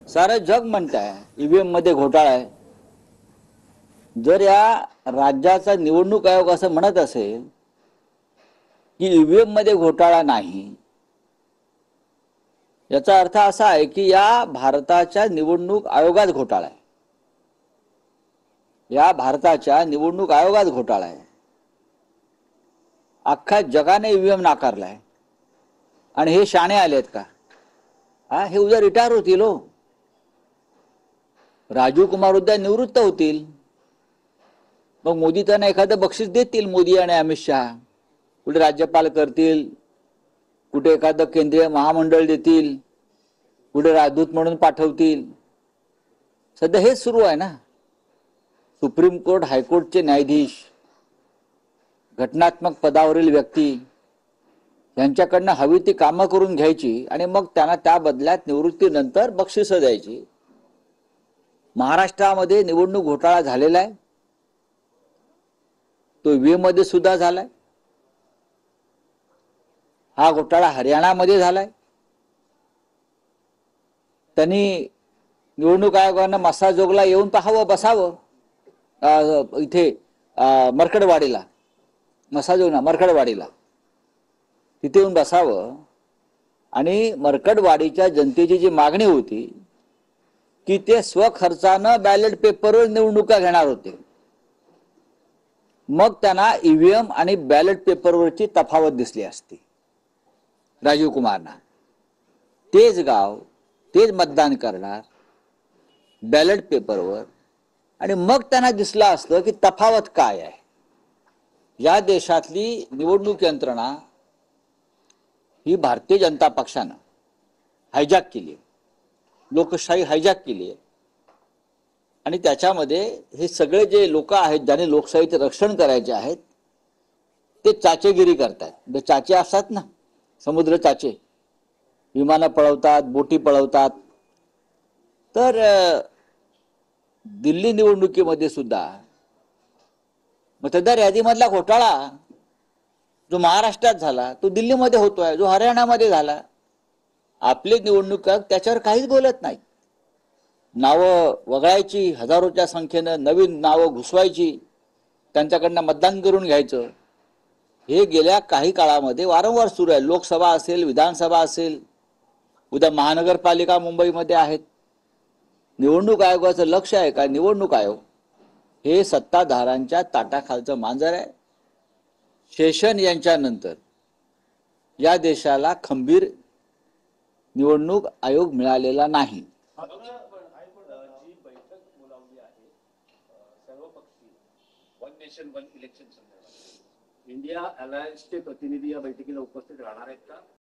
सारं जग म्हणतंय ईव्हीएम मध्ये घोटाळा आहे। जर या राज्याचा निवडणूक आयोग असं म्हणत असेल की ईव्हीएम मध्ये घोटाळा नाही, याचा अर्थ असा आहे की या भारताच्या निवडणूक आयोगात घोटाळा आहे। या भारताच्या निवडणूक आयोगात घोटाळा आहे। अख्ख्या जगाने ईव्हीएम नाकारलाय आणि हे शाणे आलेत का? हे उद्या रिटायर होतील हो। राजीव कुमार उद्या निवृत्त होतील, मग मोदी त्यांना एखादं बक्षीस देतील। मोदी आणि अमित शहा कुठे राज्यपाल करतील, कुठे एखादं केंद्रीय महामंडळ देतील, कुठे राजदूत म्हणून पाठवतील। सध्या हेच सुरू आहे ना। सुप्रीम कोर्ट, हायकोर्टचे न्यायाधीश, घटनात्मक पदावरील व्यक्ती यांच्याकडनं हवी ती कामं करून घ्यायची आणि मग त्यांना त्या बदल्यात निवृत्तीनंतर बक्षिसं द्यायची। महाराष्ट्रामध्ये निवडणूक घोटाळा झालेला आहे, तो ईव्हीएम मध्ये सुद्धा झालाय। हा घोटाळा हरियाणामध्ये झालाय। त्यांनी निवडणूक आयोगानं मसाजोगला येऊन पाहावं, बसावं इथे मरकडवाडीला, मसाजोग ना मरकडवाडीला, तिथे येऊन बसावं आणि मरकडवाडीच्या जनतेची जी मागणी होती की ते स्वखर्चानं बॅलेट पेपरवर निवडणुका घेणार होते, मग त्यांना ईव्हीएम आणि बॅलेट पेपरवरची तफावत दिसली असती। राजीव कुमारना तेच गाव, तेच मतदान करणार बॅलेट पेपरवर, आणि मग त्यांना दिसलं असतं की तफावत काय आहे। या देशातली निवडणूक यंत्रणा ही भारतीय जनता पक्षानं हायजॅक केली, लोकशाही हायजॅक केली आहे। आणि त्याच्यामध्ये हे सगळे जे लोक आहेत ज्यांनी लोकशाहीचे रक्षण करायचे आहेत ते चाचेगिरी करतात। ते चाचे असतात ना, समुद्र चाचे, विमानं पळवतात, बोटी पळवतात। तर दिल्ली निवडणुकीमध्ये सुद्धा मतदार यादीमधला घोटाळा जो महाराष्ट्रात झाला तो दिल्लीमध्ये होतोय, जो हरियाणामध्ये झाला। आपले निवडणूक आयोग त्याच्यावर काहीच बोलत नाही। नावं वगळायची, हजारोच्या संख्येनं नवीन नावं घुसवायची, त्यांच्याकडनं मतदान करून घ्यायचं। हे गेल्या काही काळामध्ये वारंवार सुरू आहे। लोकसभा असेल, विधानसभा असेल, उद्या महानगरपालिका मुंबईमध्ये आहेत। निवडणूक आयोगाचं लक्ष आहे का? निवडणूक आयोग हे सत्ताधाऱ्यांच्या ताटाखालचं मांजर आहे। शेषन यांच्यानंतर या देशाला खंबीर निवडणूक आयोग मिळालेला नाही। जी बैठक बोलावली आहे सर्वपक्षीय वन नेशन वन इलेक्शन संदर्भात, इंडिया अलायन्सचे प्रतिनिधी या बैठकीला उपस्थित राहणार आहेत का?